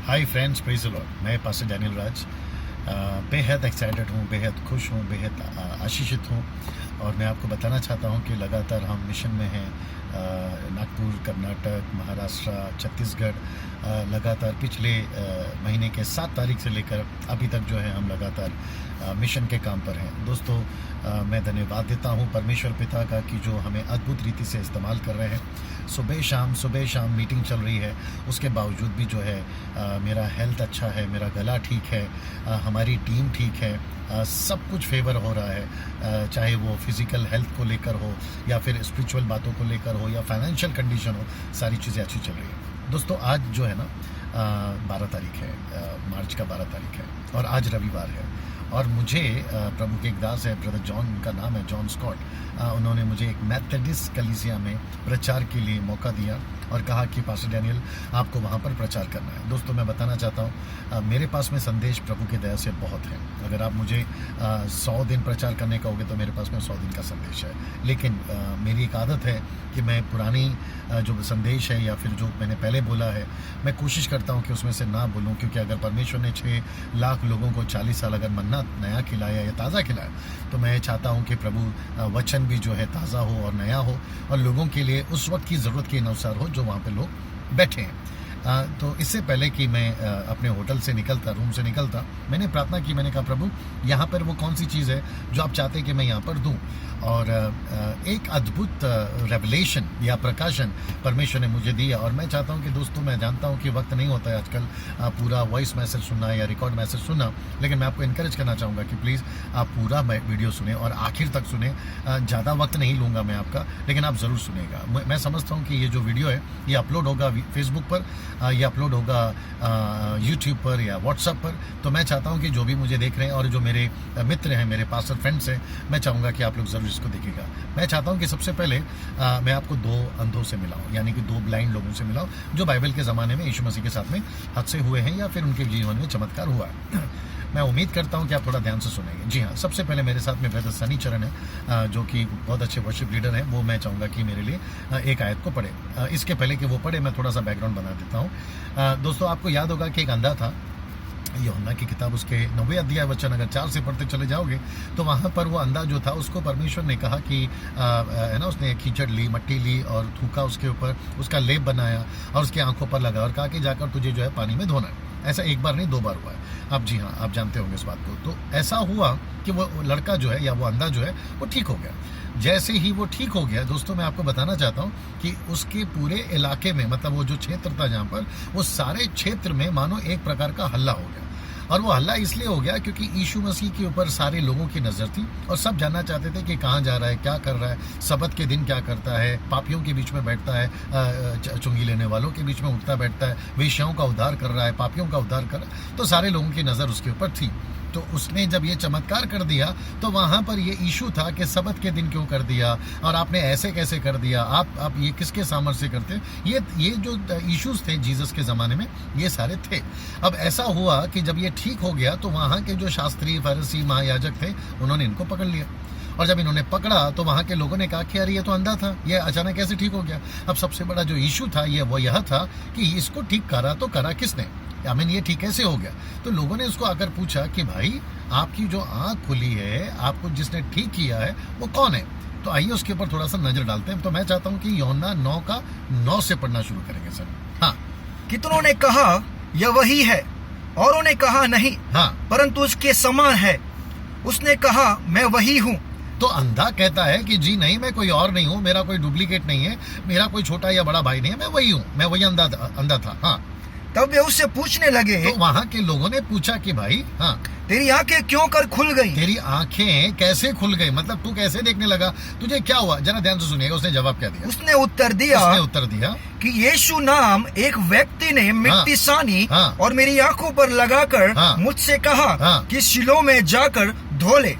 Hi friends, praise the Lord. मैं pastor Daniel राज बेहद excited हूँ, बेहद खुश हूँ, बेहद आशीषित हूँ। और मैं आपको बताना चाहता हूँ कि लगातार हम मिशन में हैं। नागपुर, कर्नाटक, महाराष्ट्र, छत्तीसगढ़, लगातार पिछले महीने के 7 तारीख से लेकर अभी तक जो है हम लगातार मिशन के काम पर हैं। दोस्तों, मैं धन्यवाद देता हूं परमेश्वर पिता का कि जो हमें अद्भुत रीति से इस्तेमाल कर रहे हैं। सुबह शाम मीटिंग चल रही है, उसके बावजूद भी जो है मेरा हेल्थ अच्छा है, मेरा गला ठीक है, हमारी टीम ठीक है, सब कुछ फेवर हो रहा है। चाहे वो फिज़िकल हेल्थ को लेकर हो या फिर स्पिरिचुअल बातों को लेकर हो या फाइनेंशियल कंडीशन हो, सारी चीज़ें अच्छी चल रही है। दोस्तों, आज जो है ना 12 तारीख है, मार्च का 12 तारीख है और आज रविवार है। और मुझे प्रभु के एक दास है, ब्रदर जॉन, उनका नाम है जॉन स्कॉट। उन्होंने मुझे एक मेथोडिस्ट कलीसिया में प्रचार के लिए मौका दिया और कहा कि पास्टर डैनियल, आपको वहाँ पर प्रचार करना है। दोस्तों, मैं बताना चाहता हूँ मेरे पास में संदेश प्रभु के दया से बहुत है। अगर आप मुझे 100 दिन प्रचार करने कहोगे तो मेरे पास में 100 दिन का संदेश है। लेकिन मेरी एक आदत है कि मैं पुरानी जो संदेश है या फिर जो मैंने पहले बोला है, मैं कोशिश करता हूँ कि उसमें से ना बोलूँ। क्योंकि अगर परमेश्वर ने 6 लाख लोगों को 40 साल अगर मन्ना नया खिलाया या ताज़ा खिलाया, तो मैं चाहता हूँ कि प्रभु वचन भी जो है ताज़ा हो और नया हो और लोगों के लिए उस वक्त की ज़रूरत के अनुसार हो जो वहाँ पे लोग बैठे हैं। तो इससे पहले कि मैं अपने होटल से निकलता, रूम से निकलता, मैंने प्रार्थना की। मैंने कहा, प्रभु, यहाँ पर वो कौन सी चीज़ है जो आप चाहते हैं कि मैं यहाँ पर दूँ। और एक अद्भुत रेवलेशन या प्रकाशन परमेश्वर ने मुझे दिया। और मैं चाहता हूँ कि दोस्तों, मैं जानता हूँ कि वक्त नहीं होता है आजकल पूरा वॉइस मैसेज सुनना या रिकॉर्ड मैसेज सुनना, लेकिन मैं आपको इनकरेज करना चाहूँगा कि प्लीज़ आप पूरा वीडियो सुने और आखिर तक सुने। ज़्यादा वक्त नहीं लूँगा मैं आपका, लेकिन आप ज़रूर सुनेगा। मैं समझता हूँ कि ये जो वीडियो है ये अपलोड होगा फेसबुक पर, ये अपलोड होगा यूट्यूब पर या व्हाट्सएप पर। तो मैं चाहता हूँ कि जो भी मुझे देख रहे हैं और जो मेरे मित्र हैं, मेरे पास्टर फ्रेंड्स हैं, मैं चाहूँगा कि आप लोग ज़रूर इसको देखिएगा। मैं चाहता हूँ कि सबसे पहले मैं आपको 2 अंधों से मिलाऊँ, यानी कि 2 ब्लाइंड लोगों से मिलाऊँ जो बाइबल के ज़माने में यीशु मसीह के साथ में हादसे हुए हैं या फिर उनके जीवन में चमत्कार हुआ है। मैं उम्मीद करता हूँ कि आप थोड़ा ध्यान से सुनेंगे। जी हाँ, सबसे पहले मेरे साथ में ब्रदर सनी चरण है, जो कि बहुत अच्छे वर्शिप लीडर हैं। वो मैं चाहूँगा कि मेरे लिए एक आयत को पढ़े। इसके पहले कि वो पढ़े, मैं थोड़ा सा बैकग्राउंड बना देता हूँ। दोस्तों, आपको याद होगा कि एक अंधा था। यूहन्ना की किताब उसके 9वें अध्याय वचन अगर 4 से पढ़ते चले जाओगे तो वहाँ पर वो अंधा जो था, उसको परमेश्वर ने कहा कि है ना, उसने कीचड़ ली, मट्टी ली और थूका उसके ऊपर, उसका लेप बनाया और उसकी आंखों पर लगा और कहा कि जाकर तुझे जो है पानी में धोना है। ऐसा एक बार नहीं 2 बार हुआ है। अब जी हाँ, आप जानते होंगे इस बात को। तो ऐसा हुआ कि वो लड़का जो है या वो अंधा जो है वो ठीक हो गया। जैसे ही वो ठीक हो गया, दोस्तों, मैं आपको बताना चाहता हूँ कि उसके पूरे इलाके में, मतलब वो जो क्षेत्र था जहाँ पर, वो सारे क्षेत्र में मानो एक प्रकार का हल्ला हो गया। और वो हल्ला इसलिए हो गया क्योंकि यीशु मसीह के ऊपर सारे लोगों की नज़र थी और सब जानना चाहते थे कि कहाँ जा रहा है, क्या कर रहा है, सबत के दिन क्या करता है, पापियों के बीच में बैठता है, चुंगी लेने वालों के बीच में उठता बैठता है, वेश्याओं का उद्धार कर रहा है, पापियों का उद्धार कर रहा है। तो सारे लोगों की नज़र उसके ऊपर थी। तो उसने जब ये चमत्कार कर दिया तो वहाँ पर ये इशू था कि सबत के दिन क्यों कर दिया और आपने ऐसे कैसे कर दिया, आप ये किसके सामर्थ्य से करते। ये जो इश्यूज थे जीसस के ज़माने में, ये सारे थे। अब ऐसा हुआ कि जब ये ठीक हो गया तो वहाँ के जो शास्त्री, फरीसी, महायाजक थे, उन्होंने इनको पकड़ लिया। और जब इन्होंने पकड़ा तो वहाँ के लोगों ने कहा कि अरे ये तो अंधा था, ये अचानक कैसे ठीक हो गया। अब सबसे बड़ा जो इशू था वो यह था कि इसको ठीक करा तो करा किसने, ये ठीक कैसे हो गया। तो लोगों ने उसको आकर पूछा कि भाई, आपकी जो आँख खुली है, आपको जिसने ठीक किया है वो कौन है। तो आइए उसके ऊपर थोड़ा सा नजर डालते हैं। तो मैं चाहता हूँ कि यूहन्ना 9 का 9 से पढ़ना शुरू करेंगे सर। हाँ। कितनों ने कहा यह वही है, औरों ने कहा नहीं, हाँ, परंतु उसके समान है। उसने कहा मैं वही हूँ। तो अंधा कहता है कि जी नहीं, मैं कोई और नहीं हूँ, मेरा कोई डुप्लीकेट नहीं है, मेरा कोई छोटा या बड़ा भाई नहीं है, मैं वही हूँ, मैं वही अंधा था। हाँ। तब वे उससे पूछने लगे, तो वहाँ के लोगों ने पूछा कि भाई, हाँ, तेरी आंखें क्यों कर खुल गई? तेरी आंखें कैसे खुल गई, मतलब तू कैसे देखने लगा, तुझे क्या हुआ। जरा ध्यान से सुनिएगा। उसने जवाब क्या दिया? उसने उत्तर दिया कि यीशु नाम एक व्यक्ति ने मिट्टी सानी और मेरी आंखों पर लगाकर मुझसे कहा कि शिलो में जाकर धो ले।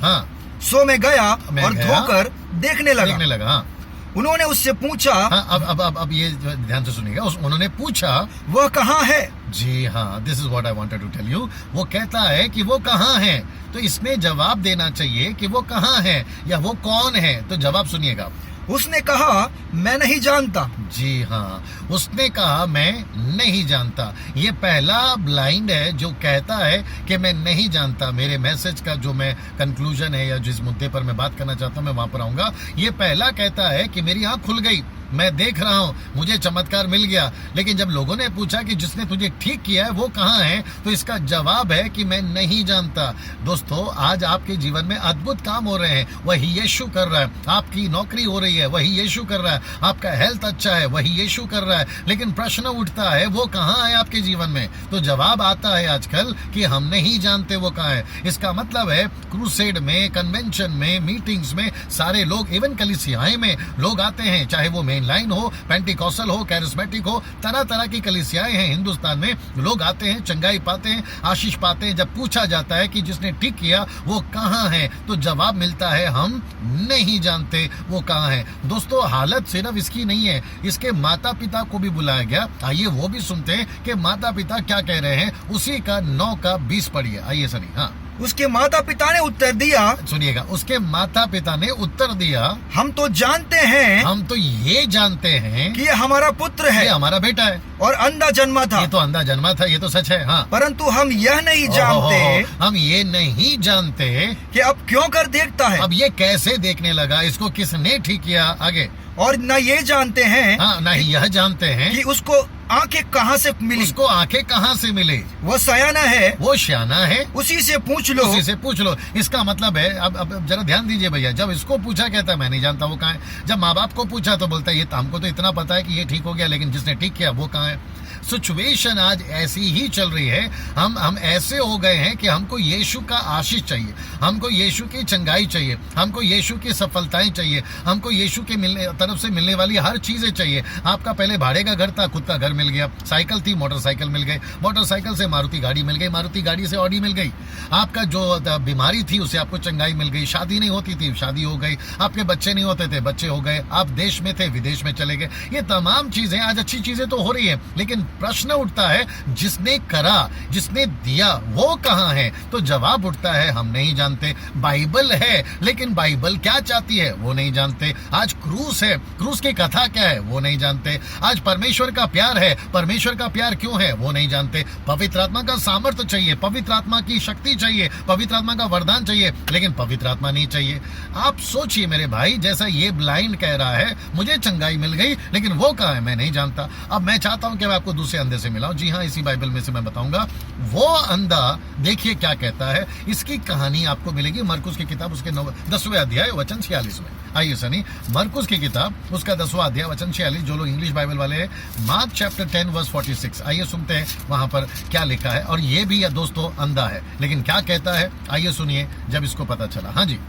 सो मैं गया और धोकर देखने लगा। उन्होंने उससे पूछा, अब ये ध्यान से सुनिएगा। उन्होंने पूछा वह कहाँ है। जी हाँ, this is what I wanted to tell you. वो कहता है कि वो कहाँ है, तो इसमें जवाब देना चाहिए कि वो कहाँ है या वो कौन है। तो जवाब सुनिएगा। उसने कहा मैं नहीं जानता। जी हाँ, उसने कहा मैं नहीं जानता। ये पहला ब्लाइंड है जो कहता है कि मैं नहीं जानता। मेरे मैसेज का जो मैं कंक्लूजन है या जिस मुद्दे पर मैं बात करना चाहता हूँ मैं वहां पर आऊंगा। ये पहला कहता है कि मेरी आंख खुल गई, मैं देख रहा हूं, मुझे चमत्कार मिल गया। लेकिन जब लोगों ने पूछा कि जिसने तुझे ठीक किया है वो कहाँ है, तो इसका जवाब है कि मैं नहीं जानता। दोस्तों, आज आपके जीवन में अद्भुत काम हो रहे हैं, वही यीशु कर रहा है। आपकी नौकरी हो रही है, वही यीशु कर रहा है। आपका हेल्थ अच्छा है, वही यीशु कर रहा है। लेकिन प्रश्न उठता है वो कहाँ है आपके जीवन में, तो जवाब आता है आजकल कि हम नहीं जानते वो कहाँ है। इसका मतलब है क्रूसेड में, कन्वेंशन में, मीटिंग्स में सारे लोग, इवन कलीसियाएं में लोग आते हैं, चाहे वो लाइन हो, पेंटिकॉस्टल हो, कैरिस्मेटिक हो, तरह तरह की कलीसियाएं हैं हिंदुस्तान में। लोग आते हैं, चंगाई पाते हैं, आशीष पाते हैं। जब पूछा जाता है कि जिसने ठीक किया वो कहाँ है, तो जवाब मिलता है हम नहीं जानते वो कहाँ है। दोस्तों, हालत सिर्फ इसकी नहीं है, इसके माता पिता को भी बुलाया गया। आइए वो भी सुनते हैं कि माता पिता क्या कह रहे हैं। उसी का 9:20 पढ़िए। आइए सनी। हाँ, उसके माता पिता ने उत्तर दिया, सुनिएगा, उसके माता पिता ने उत्तर दिया, हम तो जानते हैं, हम तो ये जानते हैं कि ये हमारा पुत्र है, ये हमारा बेटा है और अंधा जन्मा था। ये तो अंधा जन्मा था, ये तो सच है। हाँ, परंतु हम यह नहीं जानते, हम ये नहीं जानते कि अब क्यों कर देखता है, अब ये कैसे देखने लगा, इसको किसने ठीक किया। आगे, और न ये जानते हैं, हाँ, न ही यह जानते हैं कि उसको आंखें कहाँ से मिली, उसको आंखें कहाँ से मिली। वो सयाना है, वो श्याना है, उसी से पूछ लो, उसी से पूछ लो। इसका मतलब है, अब जरा ध्यान दीजिए भैया, जब इसको पूछा कहता है मैं नहीं जानता वो कहाँ है। जब माँ बाप को पूछा तो बोलता है ये हमको तो इतना पता है कि ये ठीक हो गया, लेकिन जिसने ठीक किया वो कहाँ है। सिचुएशन आज ऐसी ही चल रही है। हम ऐसे हो गए हैं कि हमको यीशु का आशीष चाहिए, हमको यीशु की चंगाई चाहिए, हमको यीशु की सफलताएं चाहिए, हमको यीशु के तरफ से मिलने वाली हर चीजें चाहिए। आपका पहले भाड़े का घर था, खुद का घर मिल गया। साइकिल थी, मोटरसाइकिल मिल गई। मोटरसाइकिल से मारुति गाड़ी मिल गई, मारुति गाड़ी से ऑडी मिल गई। आपका जो बीमारी थी उससे आपको चंगाई मिल गई। शादी नहीं होती थी, शादी हो गई। आपके बच्चे नहीं होते थे, बच्चे हो गए। आप देश में थे, विदेश में चले गए। ये तमाम चीजें आज अच्छी चीजें तो हो रही है, लेकिन प्रश्न उठता है जिसने करा, जिसने दिया वो कहाँ है, तो जवाब उठता है हम नहीं जानते। बाइबल है, लेकिन बाइबल क्या चाहती है वो नहीं जानते। आज क्रूस है, क्रूस की कथा क्या है वो नहीं जानते। आज परमेश्वर का प्यार है, परमेश्वर का प्यार क्यों है वो नहीं जानते। पवित्र आत्मा का सामर्थ्य चाहिए, पवित्र आत्मा की शक्ति चाहिए, पवित्र आत्मा का वरदान चाहिए, लेकिन पवित्र आत्मा नहीं चाहिए। आप सोचिए मेरे भाई, जैसा ये ब्लाइंड कह रहा है मुझे चंगाई मिल गई, लेकिन वो कहाँ है मैं नहीं जानता। अब मैं चाहता हूं कि मैं आपको दूसरे अंधे से मिलाऊं। जी हाँ, इसी बाइबल में से मैं बताऊंगा। वो अंधा देखिए क्या कहता है। इसकी कहानी आपको मिलेगी मरकुस की किताब, उसके 10वें अध्याय वचन 46 में। आइए सनी, मरकुस की किताब उसका 10वां अध्याय वचन 46। जो लोग इंग्लिश बाइबल वाले हैं, मार्क चैप्टर 10 वर्स 46। आइए सुनते हैं वहां पर क्या लिखा है। और ये भी दोस्तों अंधा है, लेकिन क्या कहता है आइए सुनिए जब इसको पता चला। हाँ जी।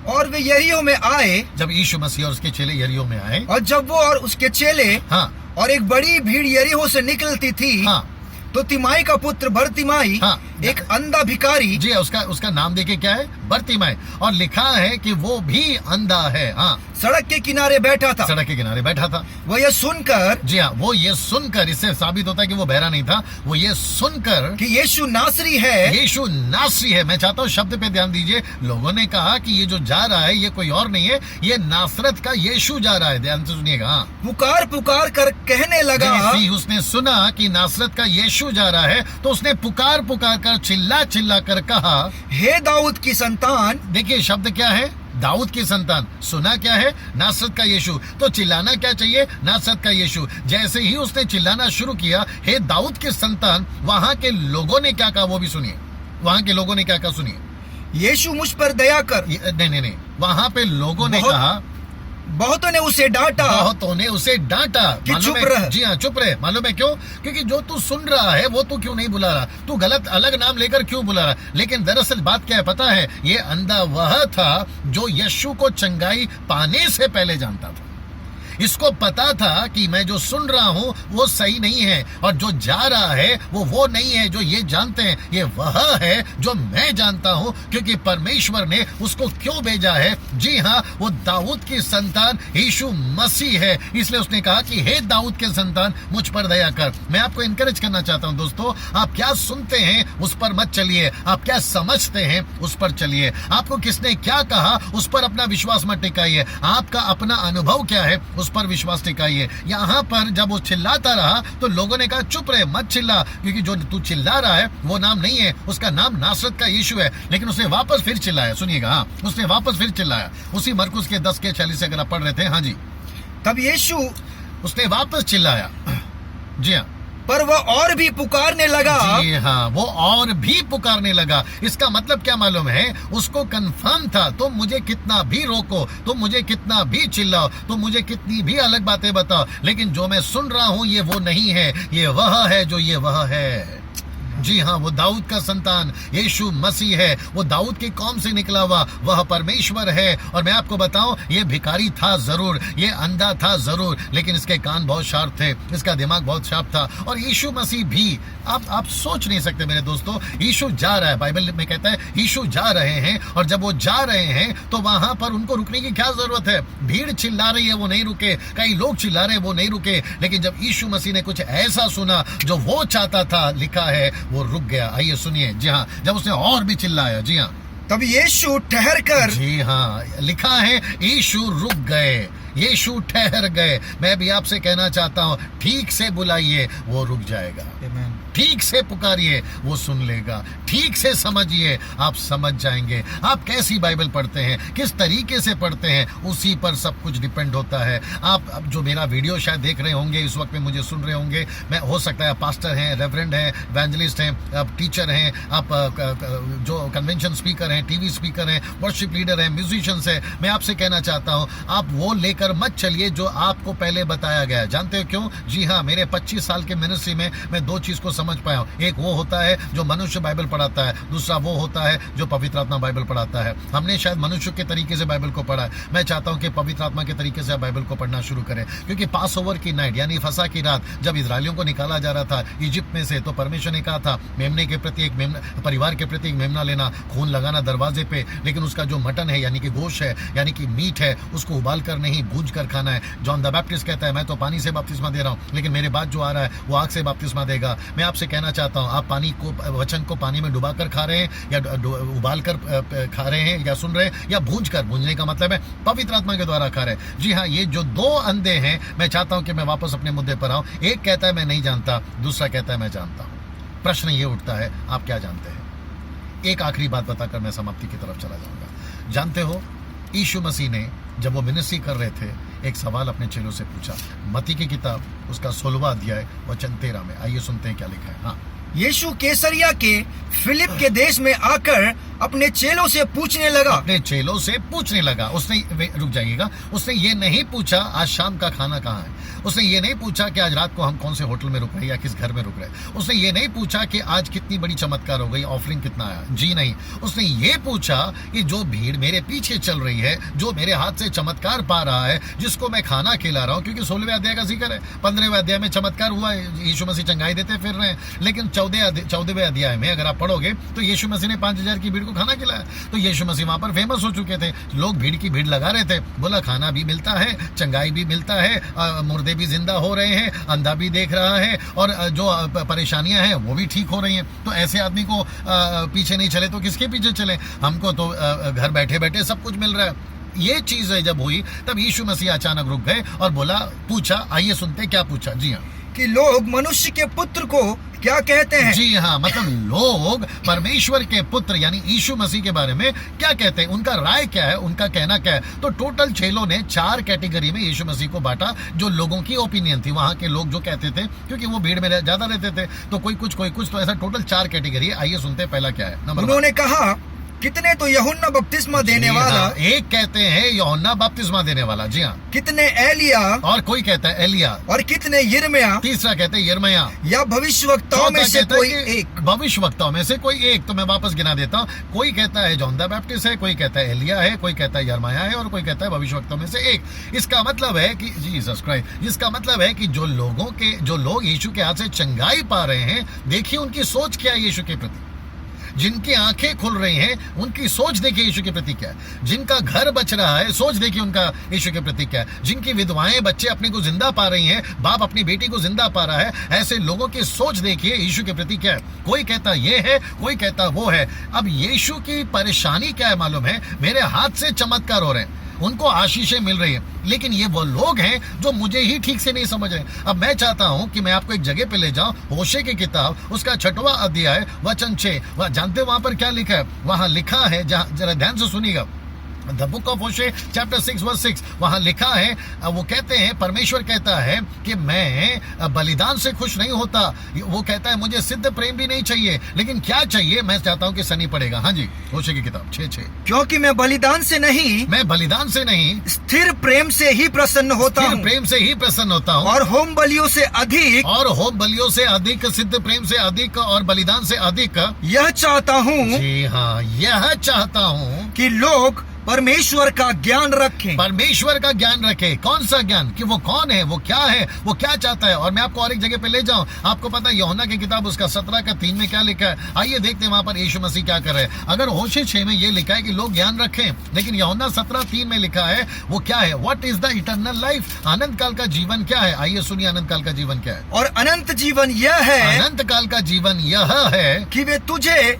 और वे यरीहो में आए, जब यीशु मसीह और उसके चेले यरीहो में आए, और जब वो और उसके चेले, हाँ, और एक बड़ी भीड़ यरीहो से निकलती थी, हाँ, तो तिमाई का पुत्र बरतिमाई, हाँ, एक अंधा भिखारी, जी उसका नाम देखिए क्या है, बरतिमाई, और लिखा है कि वो भी अंधा है। हाँ, सड़क के किनारे बैठा था। सड़क के किनारे बैठा था। वो ये सुनकर, जी हाँ, वो ये सुनकर, इससे साबित होता है कि वो बहरा नहीं था। वो ये सुनकर कि यीशु नासरी है, यीशु नासरी है। मैं चाहता हूँ शब्द पे ध्यान दीजिए। लोगों ने कहा कि ये जो जा रहा है ये कोई और नहीं है, ये नासरत का यीशु जा रहा है। ध्यान से सुनिएगा। हाँ, पुकार पुकार कर कहने लगा, उसने सुना कि नासरत का यीशु जा रहा है, तो उसने पुकार पुकार कर, चिल्ला चिल्ला कर कहा, हे दाऊद की संतान। देखिए शब्द क्या है, दाऊद की संतान। सुना क्या है, नासरत का यीशु। तो चिल्लाना क्या चाहिए, नासरत का यीशु। जैसे ही उसने चिल्लाना शुरू किया, हे दाऊद की संतान, वहां के लोगों ने क्या कहा वो भी सुनिए। वहां के लोगों ने क्या कहा सुनिए। यीशु मुझ पर दया कर। नहीं, वहां पे लोगों ने कहा, बहुतों ने उसे डांटा, बहुतों ने उसे डांटा कि चुप रह। जी हाँ, चुप रहे। मालूम है क्यों? क्योंकि जो तू सुन रहा है वो तू क्यों नहीं बुला रहा, तू गलत अलग नाम लेकर क्यों बुला रहा। लेकिन दरअसल बात क्या है पता है, ये अंधा वह था जो यीशु को चंगाई पाने से पहले जानता था। इसको पता था कि मैं जो सुन रहा हूं वो सही नहीं है, और जो जा रहा है वो नहीं है जो ये जानते हैं, ये वह है जो मैं जानता हूं, क्योंकि परमेश्वर ने उसको क्यों भेजा है। जी हाँ, वो दाऊद की संतान यीशु मसीह है। इसलिए उसने कहा कि हे दाऊद के संतान, मुझ पर दया कर। मैं आपको इनकरेज करना चाहता हूं दोस्तों, आप क्या सुनते हैं उस पर मत चलिए, आप क्या समझते हैं उस पर चलिए। आपको किसने क्या कहा उस पर अपना विश्वास मत टिकाइए, आपका अपना अनुभव क्या है उस पर विश्वास टिकाइए। यहां पर जब वो चिल्लाता रहा तो लोगों ने कहा चुप रहे, मत चिल्ला, क्योंकि जो तू चिल्ला रहा है वो नाम नहीं है, उसका नाम नासरत का यीशु है। लेकिन उसने वापस फिर चिल्लाया, सुनिएगा, हाँ, उसने वापस फिर चिल्लाया। उसी मरकुस के 10:40 से अगर आप पढ़ रहे थे, हाँ जी, तब यीशु उसने वापस चिल्लाया, जी हाँ, पर वह और भी पुकारने लगा। जी हाँ, वो और भी पुकारने लगा। इसका मतलब क्या मालूम है, उसको कंफर्म था, तुम मुझे कितना भी रोको, तुम मुझे कितना भी चिल्लाओ, तुम मुझे कितनी भी अलग बातें बताओ, लेकिन जो मैं सुन रहा हूं ये वो नहीं है, ये वह है जो ये वह है। जी हाँ, वो दाऊद का संतान यीशु मसीह है, वो दाऊद की कौम से निकला हुआ वह परमेश्वर है। और मैं आपको बताऊं, ये भिखारी था जरूर, ये अंधा था जरूर, लेकिन इसके कान बहुत शार्प थे, इसका दिमाग बहुत शार्प था। और यीशु मसीह भी, आप सोच नहीं सकते मेरे दोस्तों, यीशु जा रहा है, बाइबल में कहता है यीशु जा रहे हैं, और जब वो जा रहे हैं तो वहां पर उनको रुकने की क्या जरूरत है। भीड़ चिल्ला रही है, वो नहीं रुके, कई लोग चिल्ला रहे हैं, वो नहीं रुके। लेकिन जब यीशु मसीह ने कुछ ऐसा सुना जो वो चाहता था, लिखा है वो रुक गया। आइए सुनिए, जी हाँ, जब उसने और भी चिल्लाया, जी हाँ, तब यीशु ठहर कर, जी हाँ, लिखा है यीशु रुक गए, यीशु ठहर गए। मैं भी आपसे कहना चाहता हूं, ठीक से बुलाइए वो रुक जाएगा, ठीक से पुकारिए वो सुन लेगा, ठीक से समझिए आप समझ जाएंगे। आप कैसी बाइबल पढ़ते हैं, किस तरीके से पढ़ते हैं, उसी पर सब कुछ डिपेंड होता है। आप जो मेरा वीडियो शायद देख रहे होंगे, इस वक्त में मुझे सुन रहे होंगे, मैं हो सकता है आप पास्टर हैं, रेवरेंड हैं, इवेंजलिस्ट हैं, आप टीचर हैं, आप जो कन्वेंशन स्पीकर हैं, टीवी स्पीकर हैं, वर्शिप लीडर हैं, म्यूजिशियंस हैं। मैं आपसे कहना चाहता हूं, आप वो लेकर मत चलिए जो आपको पहले बताया गया। जानते हो क्यों? जी हाँ, मेरे 25 साल के मिनिस्ट्री में मैं दो चीज को समझ पाया हूं। एक वो होता है जो मनुष्य बाइबल पढ़ाता है, दूसरा वो होता है जो पवित्र आत्मा बाइबल पढ़ाता है। हमने शायद मनुष्य के तरीके से बाइबल को पढ़ा है, मैं चाहता हूं कि पवित्र आत्मा के तरीके से आप बाइबल को पढ़ना शुरू करें। क्योंकि पास ओवर की नाइट यानी फसा की रात जब इजरायलियों को निकाला जा रहा था इजिप्ट में से, तो परमेश्वर ने कहा था मेमने के प्रति एक मेमना, परिवार के प्रति एक मेमना लेना, खून लगाना दरवाजे पे, लेकिन उसका जो मटन है यानी कि गोश्त है यानी कि मीट है, उसको उबाल कर नहीं भूज कर खाना है। जॉन द बैप्टिस्ट कहता है मैं तो पानी से बपतिस्मा दे रहा हूं, लेकिन मेरे बाद जो आ रहा है वो आग से बपतिस्मा देगा। मैं आपसे कहना चाहता हूं, आप पानी को, वचन को पानी में डुबा कर खा रहे हैं या उबाल कर खा रहे हैं या सुन रहे हैं, या भूज कर, भूजने का मतलब है पवित्र आत्मा के द्वारा खा रहे हैं। जी हाँ, ये जो दो अंधे हैं, मैं चाहता हूं कि मैं वापस अपने मुद्दे पर आऊं। एक कहता है मैं नहीं जानता, दूसरा कहता है मैं जानता हूं। प्रश्न ये उठता है आप क्या जानते हैं? एक आखिरी बात बताकर मैं समाप्ति की तरफ चला जाऊंगा। जानते हो, यीशु मसीह ने जब वो मिनिस्ट्री कर रहे थे एक सवाल अपने चेलों से पूछा। मत्ती की किताब उसका 16वां अध्याय वचन 13 में, आइए सुनते हैं क्या लिखा है। हाँ, यीशु कैसरिया के फिलिप के देश में आकर अपने चेलों से पूछने लगा, अपने चेलों से पूछने लगा। उसने, रुक जाइएगा, उसने ये नहीं पूछा आज शाम का खाना कहाँ है, उसने ये नहीं पूछा कि आज रात को हम कौन से होटल में रुक रहे हैं या किस घर में रुक रहे हैं, उसने ये नहीं पूछा कि आज कितनी बड़ी चमत्कार हो गई, ऑफरिंग कितना आया। जी नहीं, उसने ये पूछा कि जो भीड़ मेरे पीछे चल रही है, जो मेरे हाथ से चमत्कार पा रहा है, जिसको मैं खाना खिला रहा हूँ, क्योंकि 16वें अध्याय का जिक्र है, 15वें अध्याय में चमत्कार हुआ है, यीशु मसीह चंगाई देते फिर रहे हैं, लेकिन 14वें अध्याय में अगर आप पढ़ोगे तो यीशु मसीह ने 5000 की भीड़ को खाना खिलाया। तो यीशु मसीह वहां पर फेमस हो चुके थे, लोग भीड़ की भीड़ लगा रहे थे, बोला खाना भी मिलता है, चंगाई भी मिलता है, मुर्दे भी जिंदा हो रहे हैं, अंधा भी देख रहा है, और जो परेशानियां हैं वो भी ठीक हो रही हैं। तो ऐसे आदमी को पीछे नहीं चले तो किसके पीछे चले? हमको तो घर बैठे बैठे सब कुछ मिल रहा है। ये चीज जब हुई तब यीशु मसीह अचानक रुक गए और बोला, पूछा, आइए सुनते क्या पूछा। जी हाँ, कि लोग मनुष्य के पुत्र को क्या कहते हैं? जी हाँ, मतलब लोग परमेश्वर के पुत्र यानी यीशु मसीह के बारे में क्या कहते हैं, उनका राय क्या है, उनका कहना क्या है। तो टोटल चेलों ने 4 कैटेगरी में यीशु मसीह को बांटा, जो लोगों की ओपिनियन थी, वहां के लोग जो कहते थे, क्योंकि वो भीड़ में ज्यादा रहते थे, तो कोई कुछ, तो ऐसा टोटल 4 कैटेगरी है। आइए सुनते हैं पहला क्या है। उन्होंने कहा, कितने तो यूहन्ना बपतिस्मा देने वाला, एक कहते हैं यूहन्ना बपतिस्मा देने वाला, जी हाँ, कितने एलिया, और कोई कहता है एलिया, और कितने यिर्मयाह, तीसरा कहते हैं यिर्मयाह, या भविष्यवक्ताओं में से कोई एक। भविष्यवक्ताओं में से कोई एक। तो मैं वापस गिना देता हूँ। कोई कहता है जॉन द बैप्टिस्ट है, कोई कहता है एलिया है, कोई कहता है यिर्मयाह है, और कोई कहता है भविष्यवक्ताओं में से एक। इसका मतलब है कि जीसस क्राइस्ट, इसका मतलब है कि जो लोग यीशु के हाथ से चंगाई पा रहे हैं, देखिए उनकी सोच क्या है यीशु के प्रति। जिनकी आंखें खुल रही हैं, उनकी सोच देखिए यीशु के प्रति क्या है। जिनका घर बच रहा है, सोच देखिए उनका यीशु के प्रति क्या है। जिनकी विधवाएं बच्चे अपने को जिंदा पा रही हैं, बाप अपनी बेटी को जिंदा पा रहा है, ऐसे लोगों की सोच देखिए यीशु के प्रति क्या है। कोई कहता ये है, कोई कहता वो है। अब यीशु की परेशानी क्या है मालूम है? मेरे हाथ से चमत्कार हो रहे हैं, उनको आशीषें मिल रही है, लेकिन ये वो लोग हैं जो मुझे ही ठीक से नहीं समझ रहे। अब मैं चाहता हूं कि मैं आपको एक जगह पे ले जाऊं, होशे की किताब, उसका 6वां अध्याय वचन 6। जानते वहां पर क्या लिखा है? वहां लिखा है, जरा ध्यान से सुनिएगा, the book of Hosea chapter 6 verse 6। वहां लिखा है, वो कहते हैं, परमेश्वर कहता है कि मैं बलिदान से खुश नहीं होता। वो कहता है मुझे सिद्ध प्रेम भी नहीं चाहिए, लेकिन क्या चाहिए? मैं चाहता हूं कि सनी पड़ेगा। हाँ जी, होशे की किताब 6:6। क्योंकि मैं बलिदान से नहीं स्थिर प्रेम से ही प्रसन्न होता हूँ, प्रेम से ही प्रसन्न होता हूँ, और होम बलियों से अधिक, सिद्ध प्रेम से अधिक, और बलिदान से अधिक यह चाहता हूँ। जी हाँ, यह चाहता हूँ कि लोग परमेश्वर का ज्ञान रखें। परमेश्वर का ज्ञान रखे। कौन सा ज्ञान? कि वो कौन है, वो क्या है, वो क्या चाहता है। और मैं आपको और एक जगह पे ले जाऊं। आपको पता है यूहन्ना की किताब उसका 17:3 में क्या लिखा है? आइए देखते हैं वहां पर यीशु मसीह क्या कर रहे हैं। अगर होशे 6 में ये लिखा है कि लोग ज्ञान रखें, लेकिन यूहन्ना 17:3 में लिखा है वो क्या है? What is the eternal life? अनंत काल का जीवन क्या है? आइए सुनिए अनंत काल का जीवन क्या है। और अनंत जीवन यह है, अनंत काल का जीवन यह है कि वे तुझे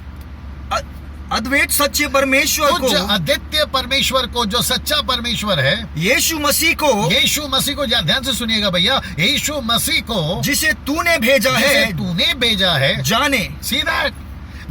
अद्वैत सच्चे परमेश्वर को, अद्वितीय परमेश्वर को, जो सच्चा परमेश्वर है, यीशु मसीह को ध्यान से सुनिएगा भैया, यीशु मसीह को जिसे तूने भेजा है जाने। See that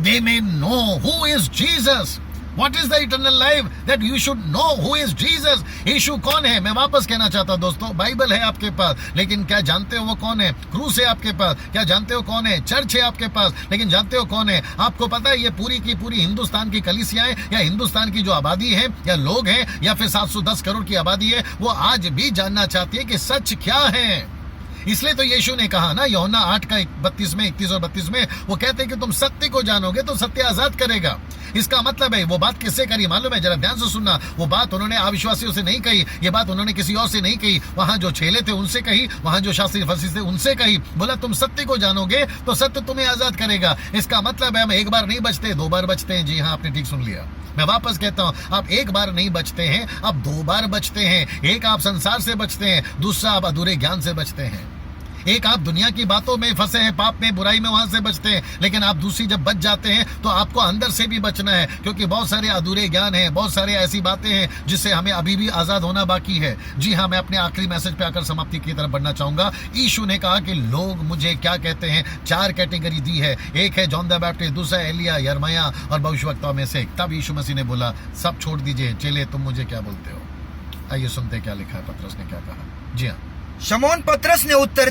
they may know who is Jesus. What is the eternal life? That you should know who is Jesus. यीशु कौन है? मैं वापस कहना चाहता हूँ दोस्तों, बाइबल है आपके पास, लेकिन क्या जानते हो वो कौन है? क्रूस है आपके पास, क्या जानते हो कौन है? चर्च है आपके पास, लेकिन जानते हो कौन है? आपको पता है ये पूरी की पूरी हिंदुस्तान की कलीसियाएं, या हिंदुस्तान की जो आबादी है, या लोग हैं, या फिर 710 करोड़ की आबादी है, वो आज भी जानना चाहती है कि सच क्या है। इसलिए तो यीशु ने कहा ना, यूहन्ना 8:31 में, 31 और 32 में, वो कहते हैं कि तुम सत्य को जानोगे तो सत्य आजाद करेगा। इसका मतलब है, वो बात किससे करी मालूम है? जरा ध्यान से सुनना। वो बात उन्होंने अविश्वासियों से नहीं कही, ये बात उन्होंने किसी और से नहीं कही। वहां जो चेले थे उनसे कही, वहां जो शास्त्री फरीसी थे उनसे कही। बोला तुम सत्य को जानोगे तो सत्य तुम्हें आजाद करेगा। इसका मतलब है हम एक बार नहीं बचते, 2 बार बचते हैं। जी हाँ, आपने ठीक सुन लिया। मैं वापस कहता हूं, आप एक बार नहीं बचते हैं, आप 2 बार बचते हैं। एक आप संसार से बचते हैं, दूसरा आप अधूरे ज्ञान से बचते हैं। एक आप दुनिया की बातों में फंसे हैं, पाप में, बुराई में, वहां से बचते हैं, लेकिन आप दूसरी जब बच जाते हैं तो आपको अंदर से भी बचना है, क्योंकि बहुत सारे अधूरे ज्ञान हैं, बहुत सारे ऐसी बातें हैं जिससे हमें अभी भी आजाद होना बाकी है। जी हाँ, मैं अपने आखिरी मैसेज पे आकर समाप्ति की तरफ बढ़ना चाहूंगा। यीशु ने कहा कि लोग मुझे क्या कहते हैं? 4 कैटेगरी दी है। एक है जॉन द बैप्टिस्ट, दूसरा एलिया, यिर्मयाह और भविष्यवक्ताओं में से। तब यीशु मसीह ने बोला सब छोड़ दीजिए, चेले तुम मुझे क्या बोलते हो? आइए सुनते क्या लिखा है, पतरस ने क्या कहा। जी हाँ, शमौन पतरस ने उत्तर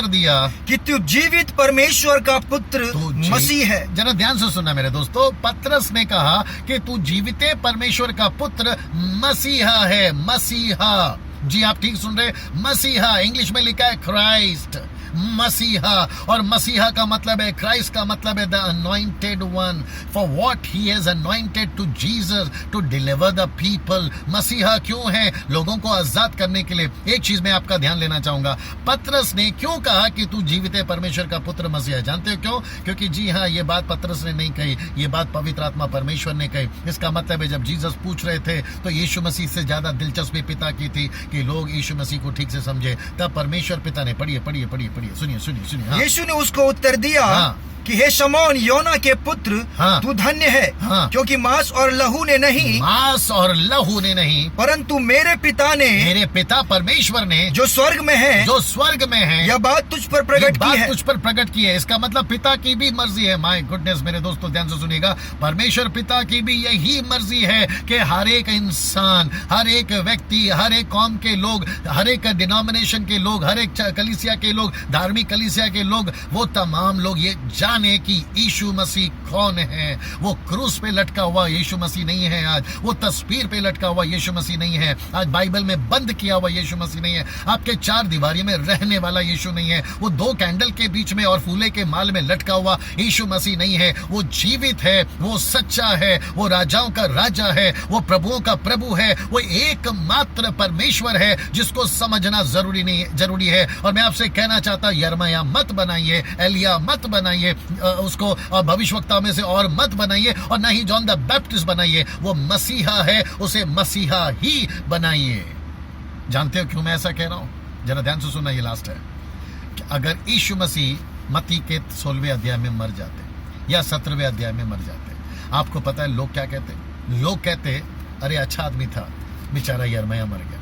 दिया कि तू जीवित परमेश्वर का पुत्र मसीह है। जरा ध्यान से सुनना मेरे दोस्तों, पतरस ने कहा कि तू जीवित परमेश्वर का पुत्र मसीहा है। मसीहा, जी आप ठीक सुन रहे, मसीहा। इंग्लिश में लिखा है क्राइस्ट, मसीहा। और मसीहा का मतलब है, क्राइस्ट का मतलब है the anointed one, for what he has anointed to Jesus to deliver the people. मसीहा क्यों है? लोगों को आजाद करने के लिए। एक चीज मैं आपका ध्यान लेना चाहूंगा, पतरस ने क्यों कहा कि तू जीवित परमेश्वर का पुत्र मसीहा? जानते हो क्यों? क्योंकि जी हाँ, ये बात पतरस ने नहीं कही, ये बात पवित्र आत्मा परमेश्वर ने कही। इसका मतलब है जब जीसस पूछ रहे थे तो यीशु मसीह से ज्यादा दिलचस्पी पिता की थी कि लोग यीशु मसीह को ठीक से समझे। तब परमेश्वर पिता ने, पढ़िए सुनिए। हाँ। यीशु ने उसको उत्तर दिया, हाँ, कि हे शमौन योना के पुत्र, हाँ, तू धन्य है, हाँ, क्योंकि मांस और लहू ने नहीं परंतु मेरे पिता परमेश्वर ने जो स्वर्ग में है यह बात तुझ पर प्रकट की है। इसका मतलब पिता की भी मर्जी है। माय गुडनेस मेरे दोस्तों, ध्यान से सुनिएगा, परमेश्वर पिता की भी यही मर्जी है कि हर एक इंसान, हर एक व्यक्ति, हर एक कौम के लोग, हर एक डिनोमिनेशन के लोग, हर एक कलीसिया के लोग, धार्मिक कलीसिया के लोग, वो तमाम लोग ये जान जाने कि यीशु मसीह कौन है। वो क्रूस पे लटका हुआ यीशु मसीह नहीं है आज, वो तस्वीर पे लटका हुआ यीशु मसीह नहीं है आज, बाइबल में बंद किया हुआ यीशु मसीह नहीं है, आपके चार दीवारी में रहने वाला यीशु नहीं है, वो दो कैंडल के बीच में और फूले के माल में लटका हुआ यीशु मसीह नहीं है। वो जीवित है, वो सच्चा है, वो राजाओं का राजा है, वो प्रभुओं का प्रभु है, वो एकमात्र परमेश्वर है जिसको समझना जरूरी है। और मैं आपसे कहना चाहता हूं, यिर्मयाह मत बनाइए, एलिया मत बनाइए उसको, और भविष्यवक्ता में से और मत बनाइए, और ना ही जॉन द बैप्टिस्ट बनाइए। वो मसीहा है, उसे मसीहा ही बनाइए। जानते हो क्यों मैं ऐसा कह रहा हूं? जरा ध्यान से सुनना, ये लास्ट है कि अगर यीशु मसीह मत्ती के 16वें अध्याय में मर जाते या 17वें अध्याय में मर जाते, आपको पता है लोग क्या कहते? लोग कहते अरे अच्छा आदमी था, बेचारा यिर्मयाह मर गया,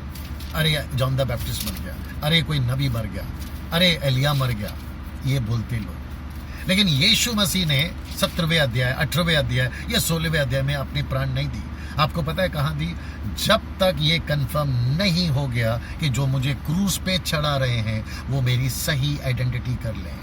अरे जॉन द बैप्टिस्ट मर गया, अरे कोई नबी मर गया, अरे एलिया मर गया, ये बोलते लोग। लेकिन यीशु मसीह ने 17वें अध्याय, 18वें अध्याय या 16वें अध्याय में अपने प्राण नहीं दी। आपको पता है कहां दी? जब तक ये कंफर्म नहीं हो गया कि जो मुझे क्रूस पे चढ़ा रहे हैं वो मेरी सही आइडेंटिटी कर लें,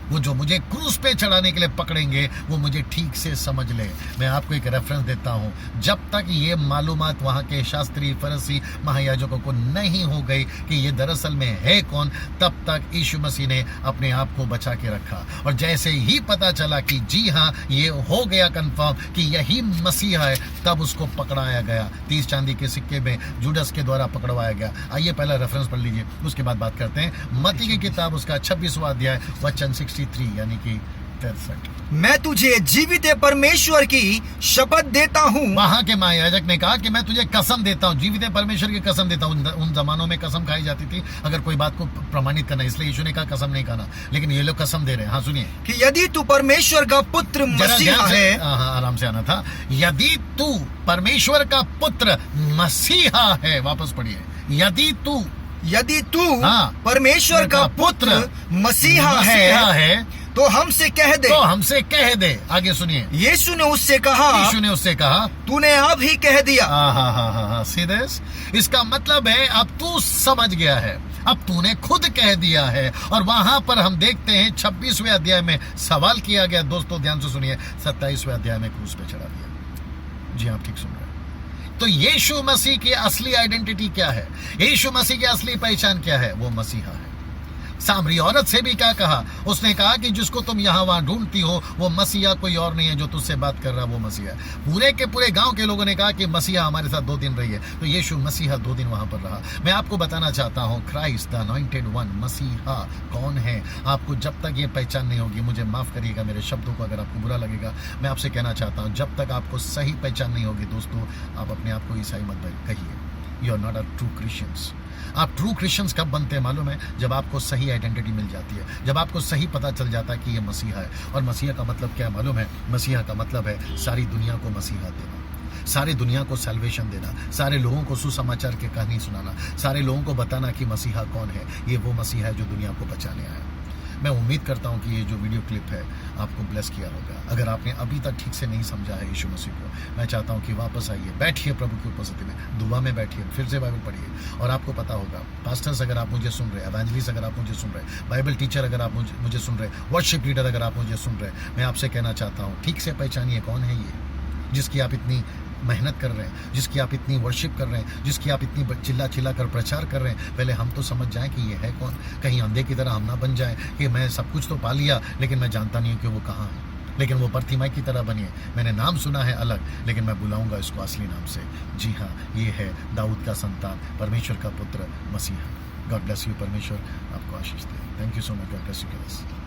वो जो मुझे क्रूस पे चढ़ाने के लिए पकड़ेंगे वो मुझे ठीक से समझ ले। मैं आपको एक रेफरेंस देता हूं, जब तक ये मालूमात वहां के शास्त्री, फरीसी, महायाजकों को नहीं हो गई कि ये दरअसल में है कौन, तब तक यीशु मसीह ने अपने आप को बचा के रखा। और जैसे ही पता चला कि जी हाँ ये हो गया कंफर्म कि यही मसीहा है, तब उसको पकड़ाया गया। 30 चांदी के सिक्के में जुडस के द्वारा पकड़वाया गया। आइए पहला रेफरेंस पढ़ लीजिए, उसके बाद बात करते हैं। मत्ती की किताब उसका 26वां अध्याय वचन 63 यानी कि 63। मैं तुझे जीवित परमेश्वर की शपथ देता हूँ। वहां के महायाजक ने कहा कि मैं तुझे कसम देता हूँ, जीवित परमेश्वर की कसम देता हूँ। उन जमानों में कसम खाई जाती थी अगर कोई बात को प्रमाणित करना, इसलिए यीशु ने कहा कसम नहीं खाना, लेकिन ये लोग कसम दे रहे हैं। हाँ सुनिए, कि यदि तू परमेश्वर का पुत्र मसीहा है, आराम से आना था, यदि तू परमेश्वर का पुत्र मसीहा है, वापस पढ़िए, यदि तू परमेश्वर का पुत्र मसीहा है तो हमसे कह दे। आगे सुनिए, यीशु ने उससे कहा तूने अब ही कह दिया। See this? इसका मतलब है अब तू समझ गया है, अब तूने खुद कह दिया है। और वहां पर हम देखते हैं 26वें अध्याय में सवाल किया गया। दोस्तों ध्यान से सुनिए, 27वें अध्याय में क्रूस पे चढ़ा दिया। जी आप ठीक सुन रहे हैं। तो यीशु मसीह की असली आइडेंटिटी क्या है? यीशु मसीह की असली पहचान क्या है? वो मसीहा है। सामरी औरत से भी क्या कहा? उसने कहा कि जिसको तुम यहाँ वहां ढूंढती हो वो मसीहा कोई और नहीं है, जो तुझसे बात कर रहा है वो मसीहा है। पूरे के पूरे गांव के लोगों ने कहा कि मसीहा हमारे साथ 2 दिन रही है। तो यीशु मसीहा 2 दिन वहां पर रहा। मैं आपको बताना चाहता हूँ, क्राइस्ट द अनॉइंटेड वन, मसीहा कौन है? आपको जब तक ये पहचान नहीं होगी, मुझे माफ करिएगा मेरे शब्दों को अगर आपको बुरा लगेगा, मैं आपसे कहना चाहता हूँ, जब तक आपको सही पहचान नहीं होगी दोस्तों, आप अपने आप को ईसाई मत कहिए। You are not a true Christians. आप ट्रू क्रिश्चियंस कब बनते हैं मालूम है? जब आपको सही आइडेंटिटी मिल जाती है, जब आपको सही पता चल जाता है कि ये मसीहा है। और मसीहा का मतलब क्या है मालूम है? मसीहा का मतलब है सारी दुनिया को मसीहा देना, सारी दुनिया को सैल्वेशन देना, सारे लोगों को सुसमाचार की कहानी सुनाना, सारे लोगों को बताना कि मसीहा कौन है। ये वो मसीहा है जो दुनिया को बचाने आया। मैं उम्मीद करता हूं कि ये जो वीडियो क्लिप है आपको ब्लेस किया होगा। अगर आपने अभी तक ठीक से नहीं समझा है यीशु मसीह को, मैं चाहता हूं कि वापस आइए, बैठिए प्रभु की उपस्थिति में, दुआ में बैठिए, फिर से बाइबल पढ़िए। और आपको पता होगा, पास्टर्स अगर आप मुझे सुन रहे, एवेंजलिस्ट अगर आप मुझे सुन रहे, बाइबल टीचर अगर आप मुझे सुन रहे, वर्शिप लीडर अगर आप मुझे सुन रहे, मैं आपसे कहना चाहता हूँ, ठीक से पहचानिए कौन है ये जिसकी आप इतनी मेहनत कर रहे हैं, जिसकी आप इतनी वर्शिप कर रहे हैं, जिसकी आप इतनी चिल्ला कर प्रचार कर रहे हैं। पहले हम तो समझ जाएं कि ये है कौन। कहीं अंधे की तरह हम ना बन जाएं कि मैं सब कुछ तो पा लिया लेकिन मैं जानता नहीं हूं कि वो कहाँ है। लेकिन वो बर्तिमाई की तरह बनिए, मैंने नाम सुना है अलग, लेकिन मैं बुलाऊंगा इसको असली नाम से। जी हाँ, ये है दाऊद का संतान, परमेश्वर का पुत्र मसीहा। God bless you. परमेश्वर आपको आशीष दे। Thank you so much. God bless you.